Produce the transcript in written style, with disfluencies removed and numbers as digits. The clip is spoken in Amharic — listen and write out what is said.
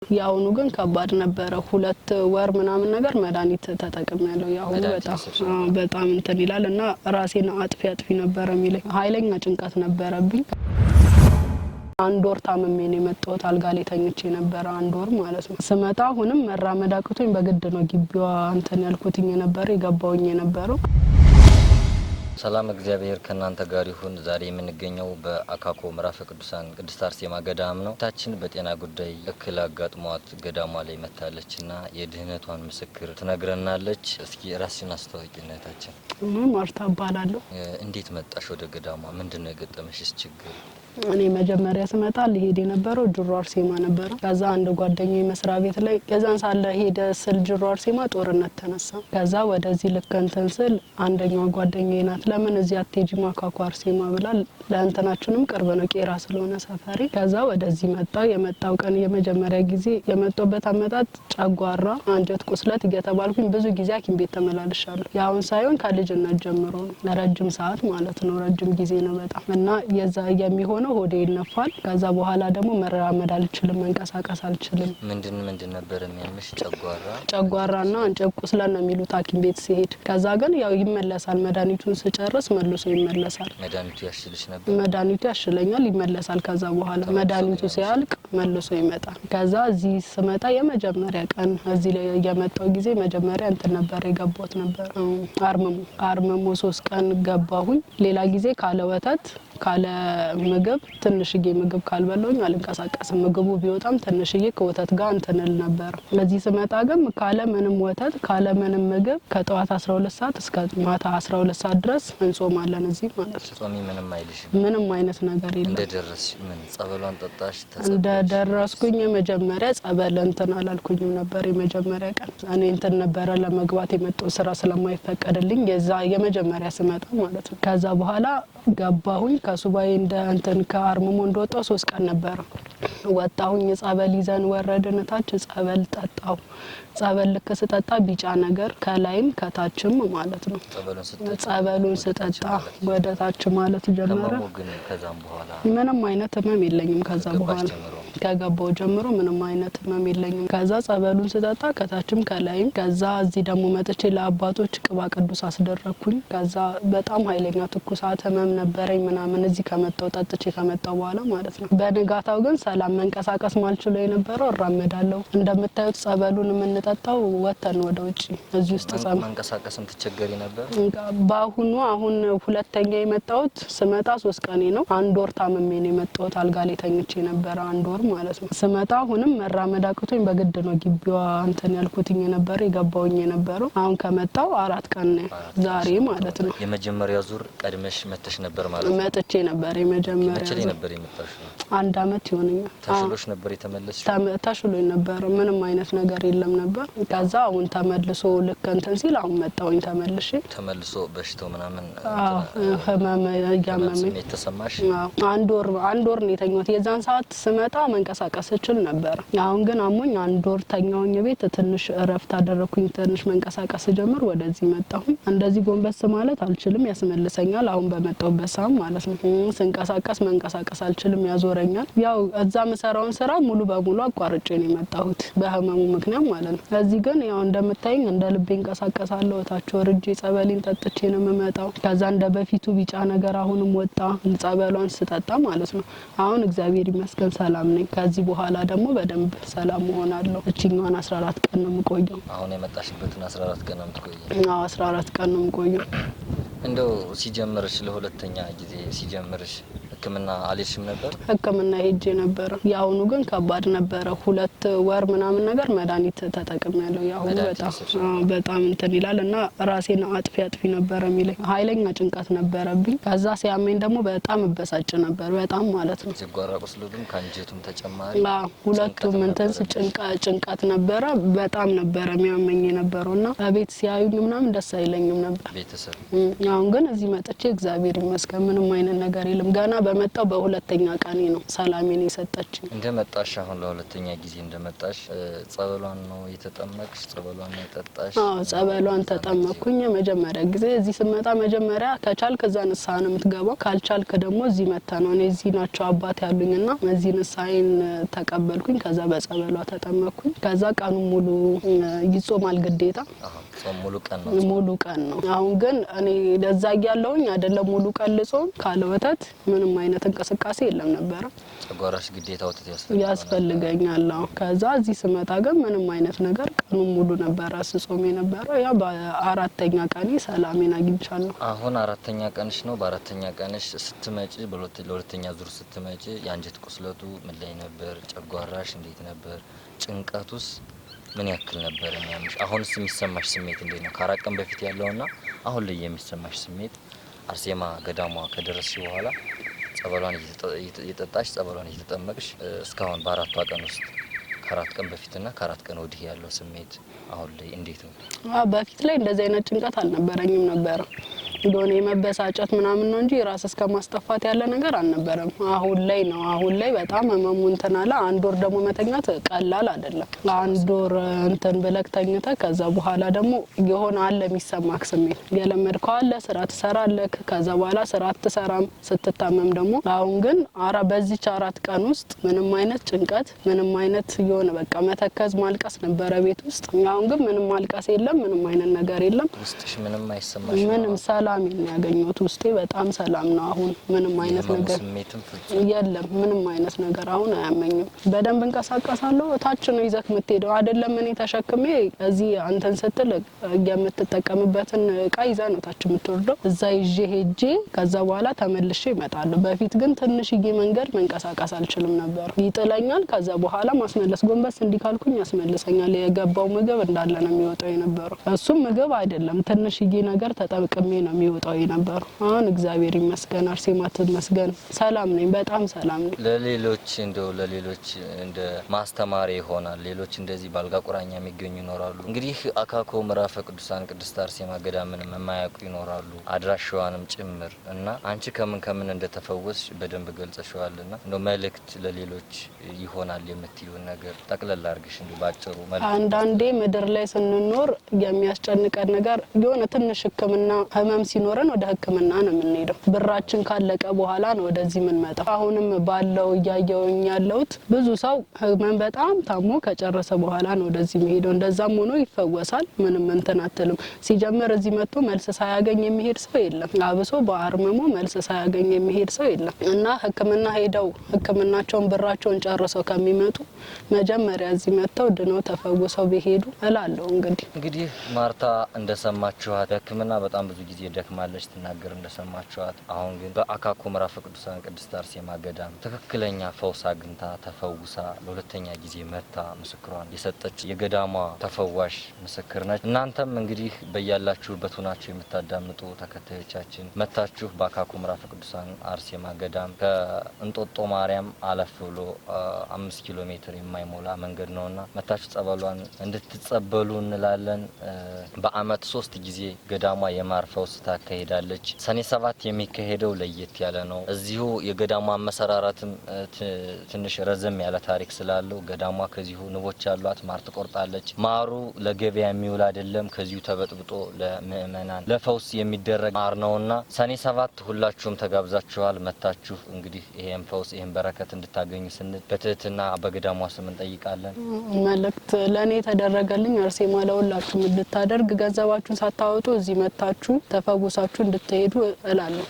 ያውኑ ግን ከባድ ነበር። 2 ወር ምናምን ነገር መድኃኒት ተጠቅሜያለሁ። ያውኑ በጣም እንትን ይላልና ራሴን አጥፊ ነበር የሚለኝ ኃይለኛ ጭንቀት ነበርብኝ። 1 ወር ታምሜ ነው የመጣሁት። አልጋ ላይ ተኝቼ ነበር 1 ወር ማለት ነው። ስመጣ አሁንም መራመድ አቅቶኝ በግድ ነው ግቢዋ እንትን ያልኩትኝ ነበር የገባውኝ ነበር። ሰላም እግዚአብሔር ከናንተ ጋር ይሁን። ዛሬ የምንገኘው በአካኮ ምዕራፈ ቅዱሳን ቅድስት አርሴማ ገዳም ነው። ታችን በጤና ጉዳይ እክል አጋጥሟት ገዳሟ ላይ መታለችና የድህነቷን ምስክር ትነግረናለች። እስኪ ራስሽን አስተዋውቂነታችን። ማርታ እባላለሁ። እንዴት መጣሽ ወደ ገዳሟ? ምንድነው የገጠመሽስ ችግር? እኔ መጀመሪያ ስመጣ ሊሄድ የነበረው ጅሩ አርሴማ ነበር። ከዛ አንድ ጓደኛዬ መስሪያ ቤት ላይ ከዛን ሳለ ሄደ ስል ጅሩ አርሴማ ጦርነት ተነሳ። ከዛ ወደዚህ ልከንተን ስል አንደኛው ጓደኛዬ ናት ለምን እዚህ አትሄጂም አካኮ አርሴማ ብላ ለእንተናችንም ቅርብ ነው ቄራ ስለሆነ ሰፈሪ። ከዛ ወደዚህ መጣ። የመጣው ቀን የመጀመሪያ ጊዜ የመጣበት አመጣጥ ጨጓራ አንጀት ቁስለት እየተባልኩኝ ብዙ ጊዜ ሐኪም ቤት ተመላልሻለሁ። ያውን ሳይሆን ከልጅነት ጀምሮ ነው ለረጅም ሰዓት ማለት ነው ረጅም ጊዜ ነው በጣም እና የዛ የሚሆነው ሆዴ ይነፋል። ከዛ በኋላ ደግሞ መራመድ አልችልም መንቀሳቀስ አልችልም። ምንድን ነበር የሚያምሽ? ጨጓራና አንጀት ቁስለት ነው የሚሉት ሐኪም ቤት ሲሄድ። ከዛ ግን ያው ይመለሳል መድኃኒቱን ስጨርስ መልሶ ይመለሳል። መድኃኒቱ ያሽልሽ ነበር? መድኃኒቱ ያሽለኛል ይመለሳል። ከዛ በኋላ መድኃኒቱ ሲያልቅ መልሶ ይመጣል። ከዛ እዚህ ስመጣ የመጀመሪያ ቀን እዚህ ላይ የመጣው ጊዜ መጀመሪያ እንትን ነበር የገባሁት ነበር አርመሞ 3 ቀን ገባሁኝ። ሌላ ጊዜ ካለ ወተት ካለ ምግብ ትንሽዬ ምግብ ካልበለውኝ አልንቀሳቀስም። ምግቡ ቢወጣም ትንሽዬ ከወተት ጋር እንተነል ነበር። ለዚህ ስመጣ ግን ካለ ምንም ወተት ካለ ምንም ምግብ ከጠዋት 12 ሰዓት እስከ ማታ 12 ሰዓት ድረስ እንጾማለን እዚህ ማለት ነው። ጾሚ ምንም አይልሽ? ምንም አይነት ነገር የለም። እንደደረስሽ ምን ጸበሏን ጠጣሽ? እንደደረስኩኝ የመጀመሪያ ጸበል እንትን አላልኩኝም ነበር። የመጀመሪያ ቀን እኔ እንትን ነበረ ለመግባት የመጣው ስራ ስለማይፈቀድልኝ የዛ የመጀመሪያ ስመጣ ማለት ነው። ከዛ በኋላ ገባሁኝ ከሱባኤ እንደ እንትን ከአርመሞ እንደወጣው 3 ቀን ነበር። ወጣሁኝ ጸበል ይዘን ወረድን ታች ጸበል ጠጣው። ጸበል ልክ ስጠጣ ቢጫ ነገር ከላይም ከታችም ማለት ነው። ጸበሉን ስጠጣ ወደ ታች ማለት ጀመረ። ከዛም በኋላ ምንም አይነት ህመም የለኝም። ከዛ በኋላ ከገባው ጀምሮ ምንም አይነት ህመም የለኝም። ከዛ ጸበሉን ስጠጣ ከታችም ከላይም። ከዛ እዚህ ደግሞ መጥቼ ለአባቶች ቅባ ቅዱስ አስደረኩኝ። ከዛ በጣም ኃይለኛ ትኩሳት ህመም ነበረኝ ምናምን እዚህ ከመጣው ጠጥቼ ከመጣው በኋላ ማለት ነው። በንጋታው ግን ሰላም መንቀሳቀስ ማልችለው የነበረው እራመዳለሁ። እንደምታዩት ጸበሉን የምንጠጣው ወተን ወደ ውጪ እዚህ ውስጥ መንቀሳቀስም ትቸገሪ ነበር? ባሁኑ አሁን ሁለተኛ የመጣሁት ስመጣ 3 ቀኔ ነው። 1 ወር ታምሜ ነው የመጣሁት። አልጋ ላይ ተኝቼ ነበር 1 ወር ማለት ነው። ስመጣ አሁንም መራመድ አቅቶኝ በግድ ነው ግቢዋ እንትን ያልኩትኝ ነበር የገባውኝ ነበር። አሁን ከመጣው 4 ቀን ነው ዛሬ ማለት ነው። የመጀመሪያው ዙር ቀድመሽ መተሽ ነበር ማለት ነው? መጥቼ ነበር የመጀመሪያው ዙር ነበር የመጣሽ? 1 አመት ይሆነኛል። ተሽሎሽ ነበር የተመለስሽ? ተሽሎኝ ነበር ምንም አይነት ነገር የለም ነበር። ከዛ አሁን ተመልሶ ልክ እንትን ሲል አሁን መጣውኝ ተመልሶ በሽታው ምናምን ህመም ያመመኝ ተሰማሽ? 1 ወር ነው የተኛሁት። የዛን ሰዓት ስመጣ መንቀሳቀስ እችል ነበር። አሁን ግን አሞኝ 1 ወር ተኛውኝ ቤት ትንሽ እረፍት አደረኩኝ። ትንሽ መንቀሳቀስ ጀመር ወደዚህ መጣሁኝ። እንደዚህ ጎንበስ ማለት አልችልም ያስመልሰኛል። አሁን በመጣሁበት ሰዓት ማለት ነው ስንቀሳቀስ መንቀሳቀስ አልችልም ያዞረኛል። ያው እዛ መሰራውን ስራ ሙሉ በሙሉ አቋርጬ ነው የመጣሁት በህመሙ ምክንያት ማለት ነው። እዚህ ግን ያው እንደምታዩኝ እንደ ልቤ እንቀሳቀሳለሁ። ታች ወርጄ ጸበሌን ጠጥቼ ነው የምመጣው። ከዛ እንደ በፊቱ ቢጫ ነገር አሁንም ወጣ ጸበሏን ስጠጣ ማለት ነው። አሁን እግዚአብሔር ይመስገን ሰላም ነኝ። ከዚህ በኋላ ደግሞ በደንብ ሰላም ሆናለሁ። እቺኛውን 14 ቀን ነው የምቆየው። አሁን የመጣሽበትን 14 ቀን ነው የምትቆየው? አዎ 14 ቀን ነው የምቆየው። እንደው ሲጀምርሽ ለሁለተኛ ጊዜ ሲጀምርሽ ህክምና አልሄድሽም ነበር? ህክምና ሄጄ ነበር። ያውኑ ግን ከባድ ነበር። 2 ወር ምናምን ነገር መድኃኒት ተጠቅሜያለሁ። ያው በጣም እንትን ይላልና ራሴን አጥፊ ነበር የሚለኝ ኃይለኛ ጭንቀት ነበርብኝ። ከዛ ሲያመኝ ደግሞ በጣም እበሳጭ ነበር በጣም ማለት ነው። ጨጓራ ቁስሉም ካንጀቱም ተጨማሪ ሁለቱም እንትን ጭንቀት ነበረ። በጣም ነበር የሚያመኝ ነበርና አቤት ሲያዩኝ ምናምን ደስ አይለኝም ነበር ቤተሰብ። አሁን ግን እዚህ መጥቼ እግዚአብሔር ይመስገን ምንም አይነት ነገር የለም። ገና በመጣው በሁለተኛ ቀኔ ነው ሰላሜን የሰጠችኝ። እንደመጣሽ አሁን ለሁለተኛ ጊዜ እንደመጣሽ ጸበሏን ነው የተጠመቅሽ? ጸበሏን ነው የጠጣሽ? አዎ ጸበሏን ተጠመቅኩኝ። መጀመሪያ ጊዜ እዚህ ስመጣ መጀመሪያ ከቻልክ እዛ ንስሐ ነው የምትገባው፣ ካልቻልክ ደግሞ እዚህ መጣ ነው። እኔ እዚህ ናቸው አባት ያሉኝና እዚህ ንስሐዬን ተቀበልኩኝ። ከዛ በጸበሏ ተጠመቅኩኝ። ከዛ ቀኑ ሙሉ ይጾማል ግዴታ። ጾም ሙሉ ቀን ነው? ሙሉ ቀን ነው። አሁን ግን እኔ ለዛ ያለውኝ አይደለም ሙሉ ቀን ልጾም ካለ ወተት ምንም አይነት እንቅስቃሴ የለም ነበር። ጨጓራሽ ግዴታ ወተት ያስፈልገኛል። ከዛ እዚህ ስመጣ ግን ምንም አይነት ነገር ቀኑ ሙሉ ነበር ስጾም የነበረው። ያ በአራተኛ ቀኔ ሰላሜን አግኝቻለሁ። አሁን አራተኛ ቀንሽ ነው። በአራተኛ ቀንሽ ስትመጪ ለሁለተኛ ዙር ስትመጪ የአንጀት ቁስለቱ ምን ላይ ነበር? ጨጓራሽ እንዴት ነበር? ጭንቀቱስ ምን ያክል ነበር የሚያምሽ? አሁንስ የሚሰማሽ ስሜት እንዴት ነው? ከአራት ቀን በፊት ያለውና አሁን ላይ የሚሰማሽ ስሜት? አርሴማ ገዳሟ ከደረስሽ በኋላ ጸበሏን እየጠጣሽ ጸበሏን እየተጠመቅሽ እስካሁን በአራቷ ቀን ውስጥ ከአራት ቀን በፊትና ከአራት ቀን ወዲህ ያለው ስሜት አሁን ላይ እንዴት ነው? በፊት ላይ እንደዚህ አይነት ጭንቀት አልነበረኝም ነበር። እንደሆነ የመበሳጨት ምናምን ነው እንጂ ራስ እስከ ማስጠፋት ያለ ነገር አልነበረም። አሁን ላይ ነው። አሁን ላይ በጣም ህመሙ እንትን አለ። አንድ ወር ደግሞ መተኛት ቀላል አይደለም። አንድ ወር እንትን ብለክ ተኝተ ከዛ በኋላ ደግሞ የሆነ አለ የሚሰማክ ስሜት የለመድከው አለ። ስራ ትሰራለክ፣ ከዛ በኋላ ስራ አትሰራም ስትታመም ደግሞ። አሁን ግን በዚች 4 ቀን ውስጥ ምንም አይነት ጭንቀት ምንም አይነት የሆነ በቃ መተከዝ ማልቀስ ነበረ ቤት ውስጥ። አሁን ግን ምንም ማልቀስ የለም፣ ምንም አይነት ነገር የለም። ውስጥሽ ምንም አይሰማሽ? ምንም ሰላም ያገኘሁት ውስጤ በጣም ሰላም ነው። አሁን ምንም አይነት ነገር የለም። ምንም አይነት ነገር አሁን አያመኝም። በደንብ እንቀሳቀሳለሁ። ታች ነው ይዘክ የምትሄደው አይደለም። እኔ ተሸክሜ እዚህ አንተን ስትል የምትጠቀምበትን እቃ ይዘህ ነው ታች የምትወርደው። እዛ ይዤ ሄጄ ከዛ በኋላ ተመልሼ እመጣለሁ። በፊት ግን ትንሽዬ መንገድ መንቀሳቀስ አልችልም ነበር። ይጥለኛል። ከዛ በኋላ ማስመለስ ጎንበስ እንዲካልኩኝ ያስመልሰኛል። የገባው ምግብ እንዳለ ነው የሚወጣው የነበረው። እሱም ምግብ አይደለም ትንሽዬ ነገር ተጠቅሜ ነው የሚወጣው የነበረው። አሁን እግዚአብሔር ይመስገን፣ አርሴማ ትመስገን፣ ሰላም ነኝ፣ በጣም ሰላም ነኝ። ለሌሎች እንደ ማስተማሪያ ይሆናል። ሌሎች እንደዚህ ባልጋ ቁራኛ የሚገኙ ይኖራሉ። እንግዲህ አካኮ ምዕራፈ ቅዱሳን ቅድስት አርሴማ ገዳምን የማያውቁ ይኖራሉ፣ አድራሻዋንም ጭምር እና አንቺ ከምን እንደተፈወስሽ በደንብ ገልጸሽዋልና እንደው መልእክት ለሌሎች ይሆናል የምትይውን ነገር ጠቅለል አድርግሽ እንደው ባጭሩ መልእክት። አንዳንዴ ምድር ላይ ስንኖር የሚያስጨንቀን ነገር የሆነ ትንሽ ሕክምና ህመም ሲኖረን ወደ ሕክምና ነው የምንሄደው። ብራችን ካለቀ በኋላ ነው ወደዚህ የምንመጣው። አሁንም ባለው እያየውኝ ያለውት ብዙ ሰው ህመም በጣም ታሞ ከጨረሰ በኋላ ነው ወደዚህ የሚሄደው። እንደዛም ሆኖ ይፈወሳል። ምንም እንትን አትልም። ሲጀምር እዚህ መጥቶ መልስ ሳያገኝ የሚሄድ ሰው የለም። አብሶ በአርመሞ መልስ ሳያገኝ የሚሄድ ሰው የለም እና ሕክምና ሄደው ሕክምናቸውን ብራቸውን ጨርሰው ከሚመጡ መጀመሪያ እዚህ መጥተው ድነው ተፈውሰው ቢሄዱ እላለሁ። እንግዲህ ማርታ እንደሰማችኋት ሕክምና በጣም ብዙ ጊዜ ደክማለች ትናገር እንደሰማችኋት። አሁን ግን በአካኮ ምዕራፈ ቅዱሳን ቅድስት አርሴማ ገዳም ትክክለኛ ፈውስ አግኝታ ተፈውሳ ለሁለተኛ ጊዜ መታ ምስክሯን የሰጠች የገዳሟ ተፈዋሽ ምስክር ነች። እናንተም እንግዲህ በያላችሁበት ሆናችሁ የምታዳምጡ ተከታዮቻችን መታችሁ በአካኮ ምዕራፈ ቅዱሳን አርሴማ ገዳም ከእንጦጦ ማርያም አለፍ ብሎ 5 ኪሎ ሜትር የማይሞላ መንገድ ነውና መታችሁ ጸበሏን እንድትጸበሉ እንላለን። በአመት 3 ጊዜ ገዳሟ የማር ፈውስ ታካሂዳለች። ሰኔ 7 የሚካሄደው ለየት ያለ ነው። እዚሁ የገዳሟ አመሰራራትም ትንሽ ረዘም ያለ ታሪክ ስላለው ገዳሟ ከዚሁ ንቦች ያሏት ማር ትቆርጣለች። ማሩ ለገበያ የሚውል አይደለም። ከዚሁ ተበጥብጦ ለምእመናን ለፈውስ የሚደረግ ማር ነውና ሰኔ 7 ሁላችሁም ተጋብዛችኋል። መታችሁ እንግዲህ ይሄን ፈውስ ይሄን በረከት እንድታገኙ ስንል በትህትና በገዳሟ ስም እንጠይቃለን። መልእክት ለኔ ተደረገልኝ አርሴማ ለሁላችሁም እንድታደርግ ገንዘባችሁን ሳታወጡ እዚህ መታችሁ ተፈውሳችሁ እንድትሄዱ እላለሁ።